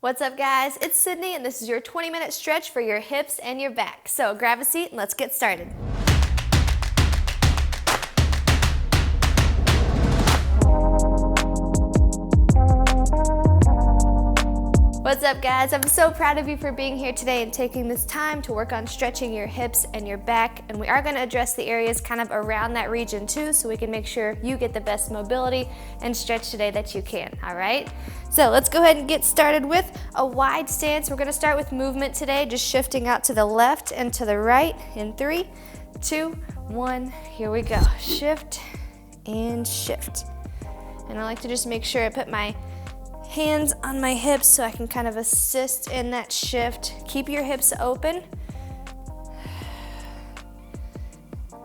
What's up, guys? It's Sydney, and this is your 20-minute stretch for your hips and your back. So grab a seat and let's get started. What's up, guys? I'm so proud of you for being here today and taking this time to work on stretching your hips and your back. And we are going to address the areas kind of around that region too, so we can make sure you get the best mobility and stretch today that you can, all right? So let's go ahead and get started with a wide stance. We're going to start with movement today, just shifting out to the left and to the right in 3, 2, 1. Here we go. Shift and shift. And I like to just make sure I put my hands on my hips so I can kind of assist in that shift. Keep your hips open.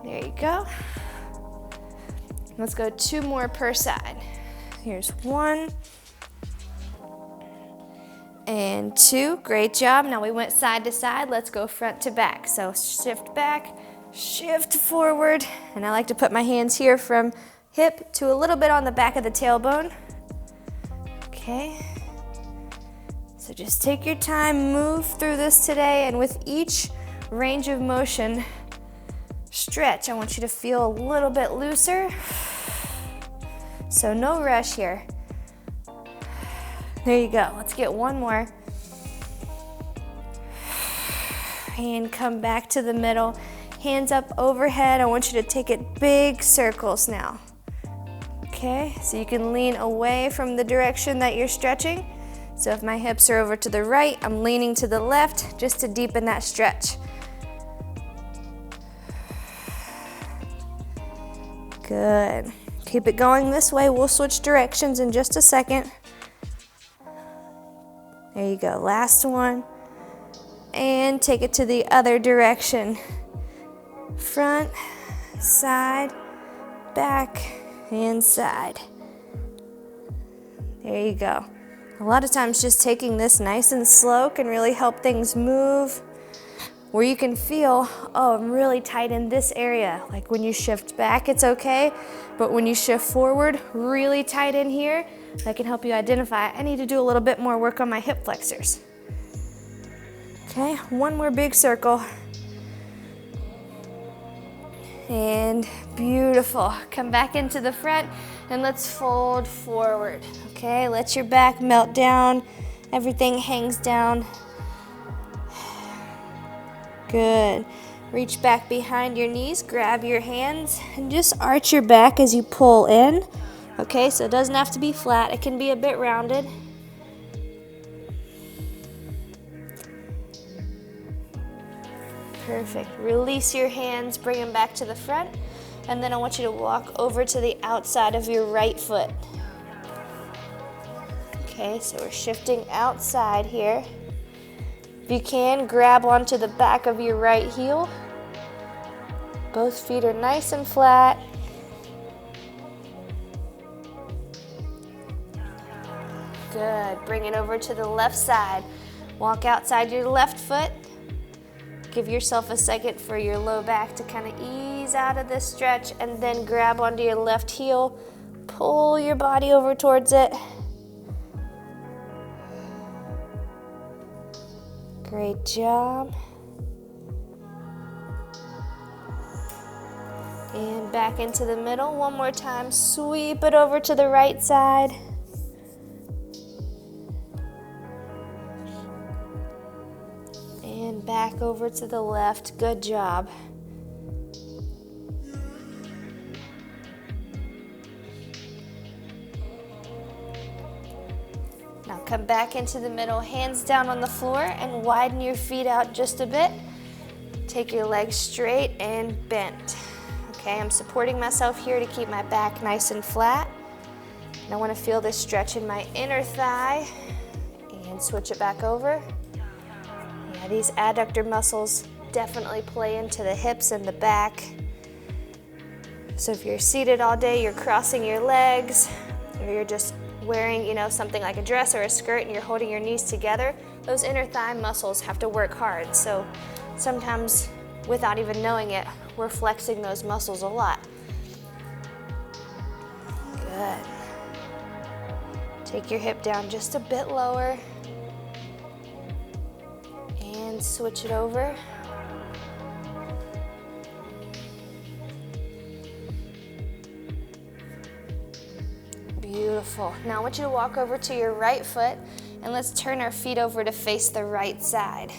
There you go. Let's go 2 more per side. Here's 1 and 2. Great job. Now we went side to side. Let's go front to back. So shift back, shift forward. And I like to put my hands here from hip to a little bit on the back of the tailbone. Okay, so just take your time, move through this today, and with each range of motion stretch, I want you to feel a little bit looser. So no rush here. There you go. Let's get 1 more. And come back to the middle. Hands up overhead. I want you to take it big circles now. Okay, so you can lean away from the direction that you're stretching. So if my hips are over to the right, I'm leaning to the left just to deepen that stretch. Good. Keep it going this way. We'll switch directions in just a second. There you go. Last one. And take it to the other direction. Front, side, back, and side. There you go. A lot of times just taking this nice and slow can really help things move, where you can feel, oh, I'm really tight in this area. Like when you shift back, it's okay, but when you shift forward, really tight in here, that can help you identify, I need to do a little bit more work on my hip flexors. Okay, 1 more big circle. And beautiful. Come back into the front and let's fold forward. Okay, let your back melt down. Everything hangs down. Good. Reach back behind your knees, grab your hands, and just arch your back as you pull in. Okay, so it doesn't have to be flat. It can be a bit rounded. Perfect. Release your hands, bring them back to the front, and then I want you to walk over to the outside of your right foot. Okay, so we're shifting outside here. If you can, grab onto the back of your right heel. Both feet are nice and flat. Good. Bring it over to the left side. Walk outside your left foot. Give yourself a second for your low back to kind of ease out of this stretch, and then grab onto your left heel. Pull your body over towards it. Great job. And back into the middle. 1 more time. Sweep it over to the right side. And back over to the left. Good job. Now come back into the middle, hands down on the floor, and widen your feet out just a bit. Take your legs straight and bent. Okay, I'm supporting myself here to keep my back nice and flat. And I want to feel this stretch in my inner thigh. And switch it back over. Yeah, these adductor muscles definitely play into the hips and the back. So if you're seated all day, you're crossing your legs, or you're just wearing, something like a dress or a skirt and you're holding your knees together, those inner thigh muscles have to work hard. So sometimes, without even knowing it, we're flexing those muscles a lot. Good. Take your hip down just a bit lower. and switch it over. Beautiful. Now I want you to walk over to your right foot and let's turn our feet over to face the right side.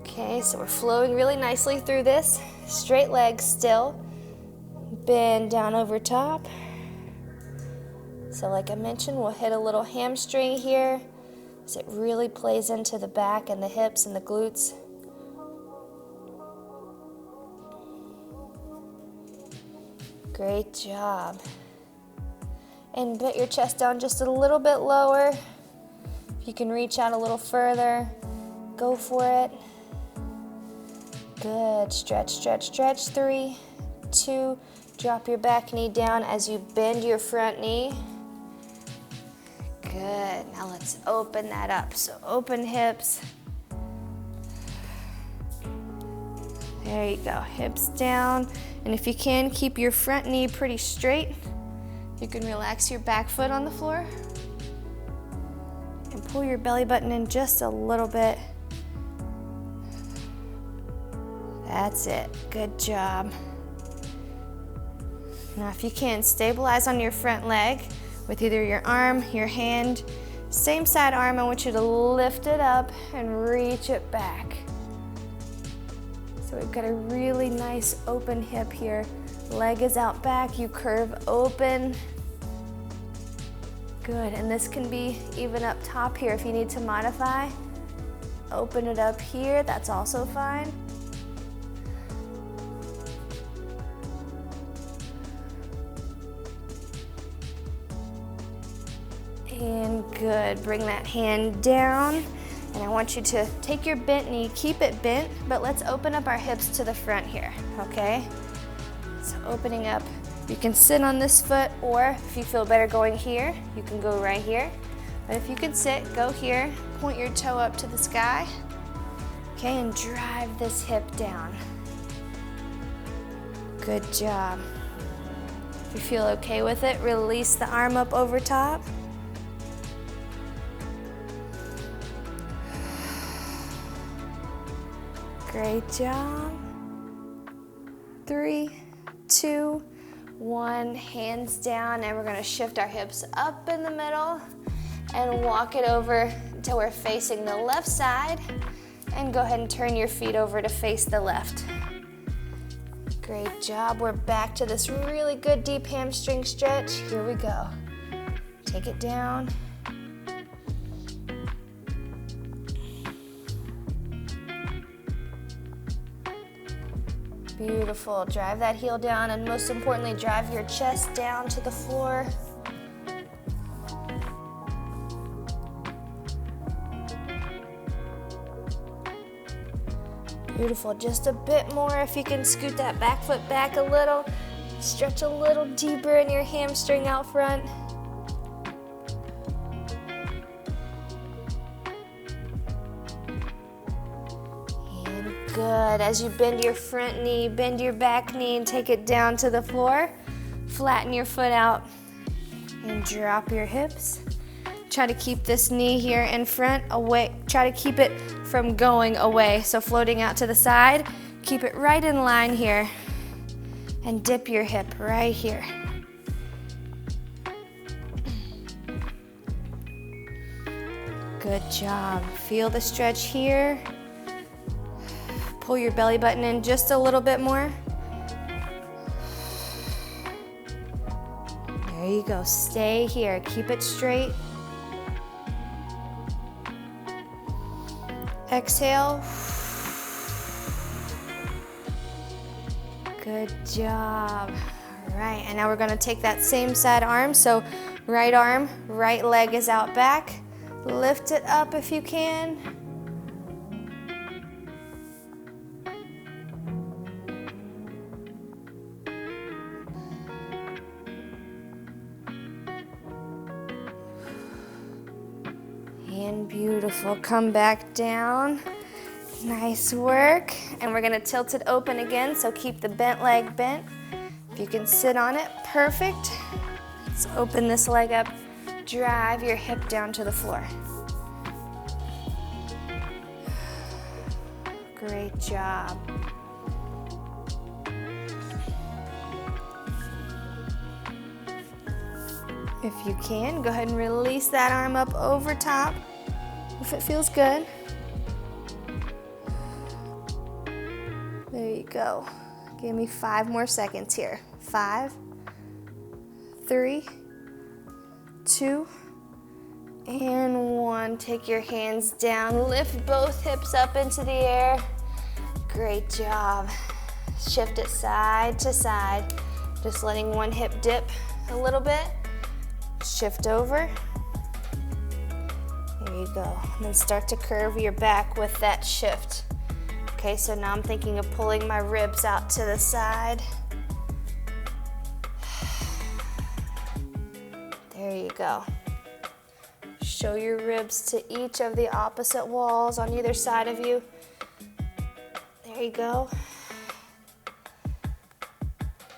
Okay, so we're flowing really nicely through this. Straight legs still. Bend down over top. So like I mentioned, we'll hit a little hamstring here as it really plays into the back and the hips and the glutes. Great job. And bend your chest down just a little bit lower. If you can reach out a little further, go for it. Good. Stretch, stretch, stretch. 3, 2, drop your back knee down as you bend your front knee. Good. Now let's open that up. So open hips. There you go. Hips down. And if you can, keep your front knee pretty straight. You can relax your back foot on the floor. And pull your belly button in just a little bit. That's it. Good job. Now if you can, stabilize on your front leg with either your arm, your hand, same side arm. I want you to lift it up and reach it back. So we've got a really nice open hip here. Leg is out back, you curve open. Good, and this can be even up top here if you need to modify. Open it up here, that's also fine. And good, bring that hand down. And I want you to take your bent knee, keep it bent, but let's open up our hips to the front here, okay? So opening up, you can sit on this foot, or if you feel better going here, you can go right here. But if you can sit, go here, point your toe up to the sky, okay, and drive this hip down. Good job. If you feel okay with it, release the arm up over top. Great job. 3, 2, 1, hands down, and we're gonna shift our hips up in the middle and walk it over until we're facing the left side, and go ahead and turn your feet over to face the left. Great job. We're back to this really good deep hamstring stretch. Here we go. Take it down. Beautiful. Drive that heel down, and most importantly, drive your chest down to the floor. Beautiful. Just a bit more. If you can scoot that back foot back a little, stretch a little deeper in your hamstring out front. Good. As you bend your front knee, bend your back knee and take it down to the floor. Flatten your foot out and drop your hips. Try to keep this knee here in front away. Try to keep it from going away. So floating out to the side. Keep it right in line here. And dip your hip right here. Good job. Feel the stretch here. Pull your belly button in just a little bit more. There you go. Stay here. Keep it straight. Exhale. Good job. All right, and now we're going to take that same side arm. So right arm, right leg is out back. Lift it up if you can. And beautiful. Come back down. Nice work. And we're going to tilt it open again, so keep the bent leg bent. If you can sit on it, perfect. Let's open this leg up. Drive your hip down to the floor. Great job. If you can, go ahead and release that arm up over top if it feels good. There you go. Give me 5 more seconds here. 5, 3, 2, and 1. Take your hands down. Lift both hips up into the air. Great job. Shift it side to side. Just letting one hip dip a little bit. Shift over. There you go. And then start to curve your back with that shift. Okay, so now I'm thinking of pulling my ribs out to the side. There you go. Show your ribs to each of the opposite walls on either side of you. There you go.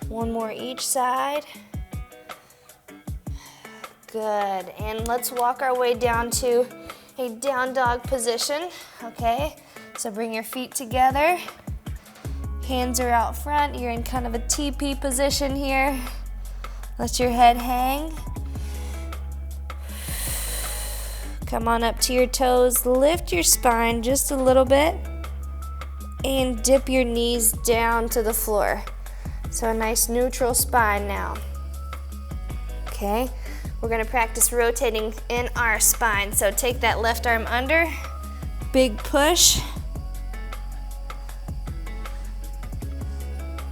One more each side. Good, and let's walk our way down to a down dog position, okay? So bring your feet together, hands are out front, you're in kind of a TP position here. Let your head hang. Come on up to your toes, lift your spine just a little bit, and dip your knees down to the floor. So a nice neutral spine now, okay? We're gonna practice rotating in our spine. So take that left arm under, big push.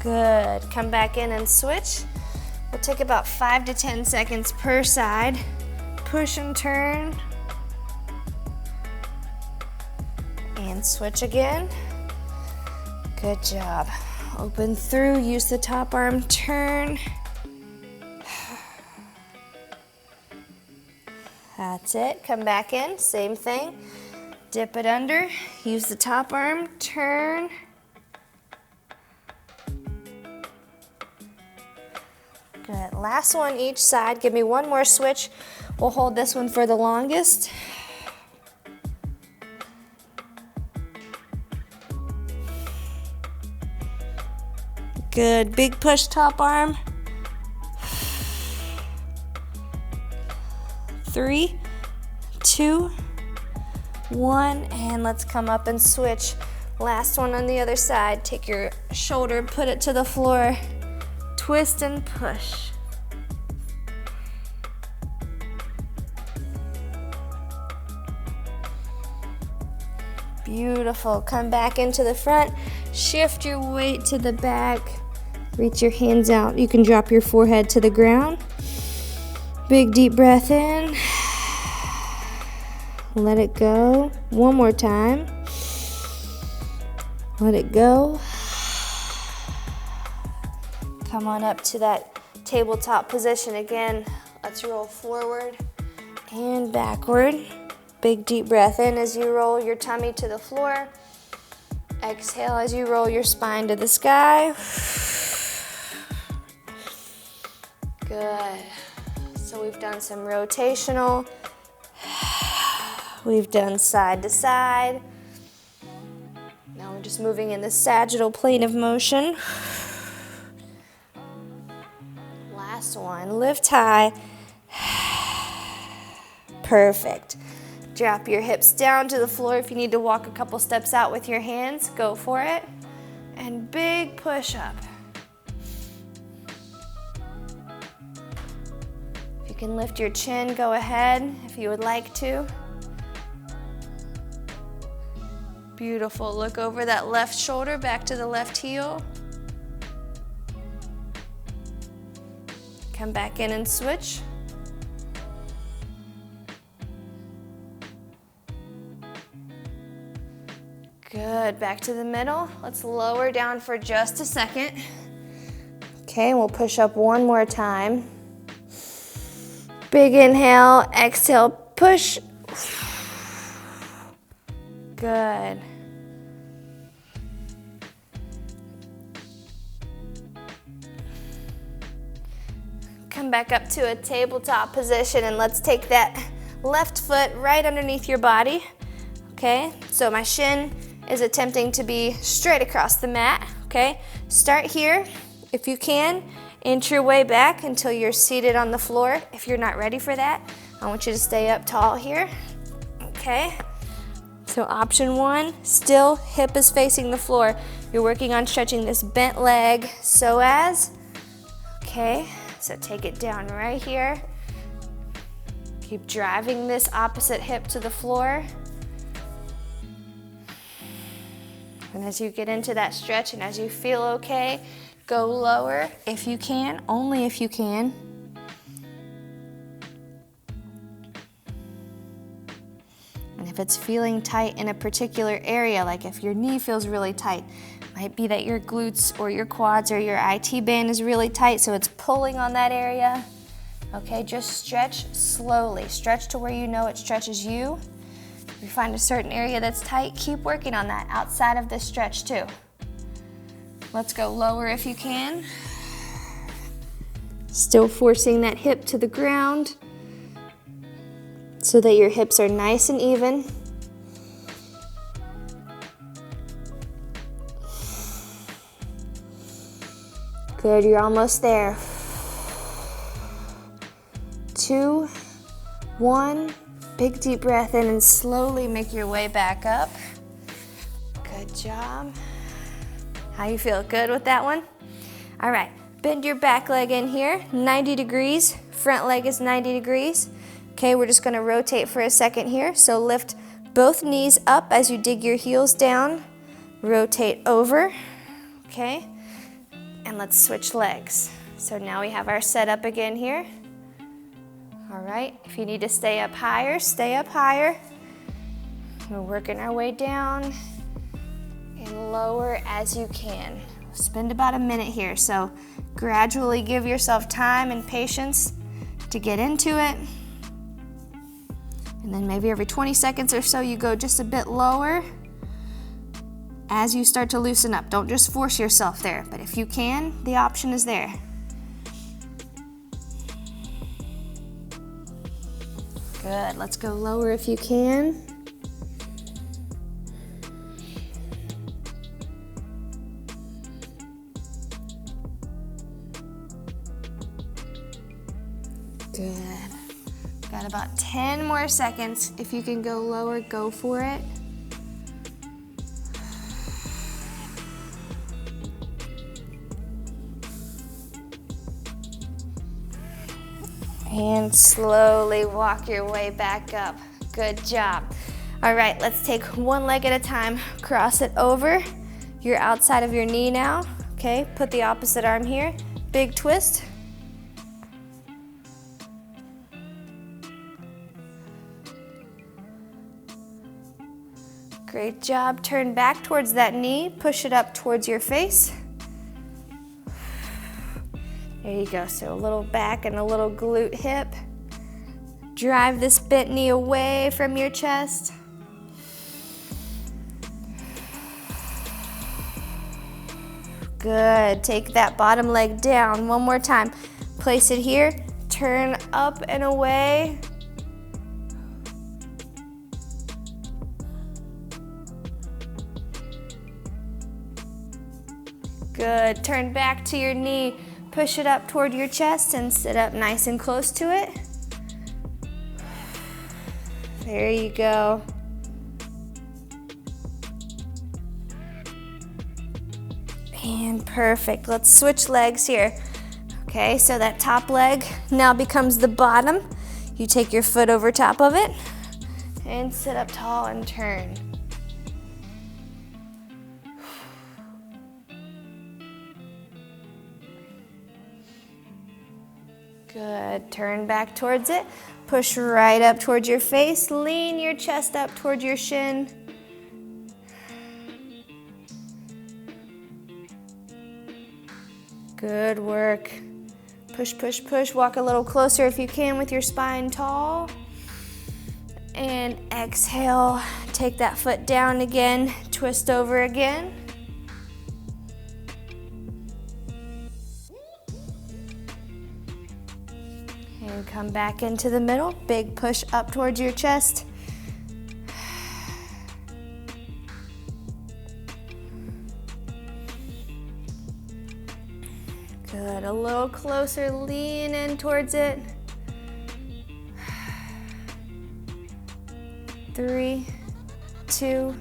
Good, come back in and switch. We'll take about 5 to 10 seconds per side. Push and turn. And switch again. Good job. Open through, use the top arm, turn. That's it, come back in, same thing. Dip it under, use the top arm, turn. Good, last one each side. Give me one more switch. We'll hold this one for the longest. Good, big push top arm. 3, 2, 1, and let's come up and switch. Last one on the other side. Take your shoulder, put it to the floor, twist and push. Beautiful. Come back into the front, shift your weight to the back, reach your hands out. You can drop your forehead to the ground. Big deep breath in. Let it go. One more time. Let it go. Come on up to that tabletop position again. Let's roll forward and backward. Big deep breath in as you roll your tummy to the floor. Exhale as you roll your spine to the sky. Good. So we've done some rotational. We've done side to side. Now we're just moving in the sagittal plane of motion. Last one, lift high. Perfect. Drop your hips down to the floor. If you need to walk a couple steps out with your hands, go for it. And big push up. If you can lift your chin, go ahead if you would like to. Beautiful. Look over that left shoulder, back to the left heel. Come back in and switch. Good, back to the middle. Let's lower down for just a second. Okay, we'll push up one more time. Big inhale, exhale, push. Good. Come back up to a tabletop position and let's take that left foot right underneath your body. Okay, so my shin is attempting to be straight across the mat, okay? Start here. If you can, inch your way back until you're seated on the floor. If you're not ready for that, I want you to stay up tall here, okay? So option one, still hip is facing the floor. You're working on stretching this bent leg, psoas, okay? So take it down right here. Keep driving this opposite hip to the floor. And as you get into that stretch and as you feel okay, go lower if you can, only if you can. And if it's feeling tight in a particular area, like if your knee feels really tight, might be that your glutes or your quads or your IT band is really tight, so it's pulling on that area. Okay, just stretch slowly. Stretch to where you know it stretches you. If you find a certain area that's tight, keep working on that outside of this stretch too. Let's go lower if you can. Still forcing that hip to the ground so that your hips are nice and even. Good, you're almost there. 2, 1, big deep breath in and slowly make your way back up. Good job. How you feel? Good with that one? All right, bend your back leg in here, 90 degrees. Front leg is 90 degrees. Okay, we're just gonna rotate for a second here. So lift both knees up as you dig your heels down. Rotate over, okay? And let's switch legs. So now we have our setup again here. All right, if you need to stay up higher, stay up higher. We're working our way down and lower as you can. Spend about a minute here, so gradually give yourself time and patience to get into it. And then maybe every 20 seconds or so you go just a bit lower as you start to loosen up. Don't just force yourself there, but if you can, the option is there. Good, let's go lower if you can. Good. Got about 10 more seconds. If you can go lower, go for it. And slowly walk your way back up. Good job. All right, let's take one leg at a time. Cross it over. You're outside of your knee now. Okay, put the opposite arm here. Big twist. Great job. Turn back towards that knee. Push it up towards your face. There you go, so a little back and a little glute hip. Drive this bent knee away from your chest. Good, take that bottom leg down one more time. Place it here, turn up and away. Good, turn back to your knee. Push it up toward your chest and sit up nice and close to it. There you go. And perfect. Let's switch legs here. Okay, so that top leg now becomes the bottom. You take your foot over top of it and sit up tall and turn. Good, turn back towards it. Push right up towards your face. Lean your chest up towards your shin. Good work. Push, push, push. Walk a little closer if you can with your spine tall. And exhale. Take that foot down again. Twist over again. And come back into the middle. Big push up towards your chest. Good, a little closer, lean in towards it. 3, 2,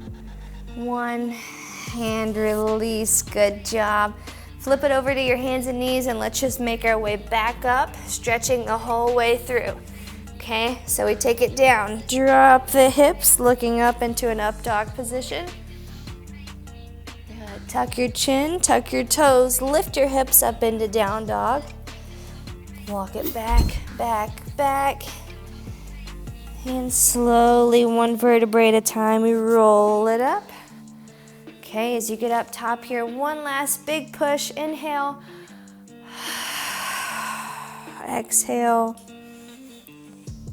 1, hand release, good job. Flip it over to your hands and knees and let's just make our way back up, stretching the whole way through. Okay, so we take it down, drop the hips, looking up into an up dog position. Good. Tuck your chin, tuck your toes, lift your hips up into down dog. Walk it back, back, back. And slowly, one vertebrae at a time, we roll it up. Okay, as you get up top here, one last big push, inhale. Exhale.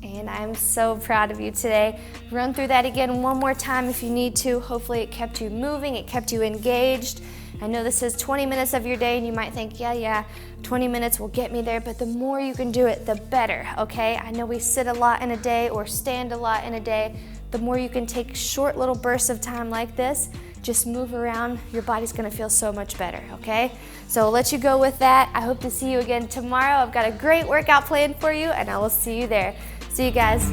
And I'm so proud of you today. Run through that again one more time if you need to. Hopefully it kept you moving, it kept you engaged. I know this is 20 minutes of your day and you might think, yeah, 20 minutes will get me there, but the more you can do it, the better, okay? I know we sit a lot in a day or stand a lot in a day. The more you can take short little bursts of time like this, just move around, your body's gonna feel so much better, okay? So I'll let you go with that. I hope to see you again tomorrow. I've got a great workout planned for you and I will see you there. See you guys.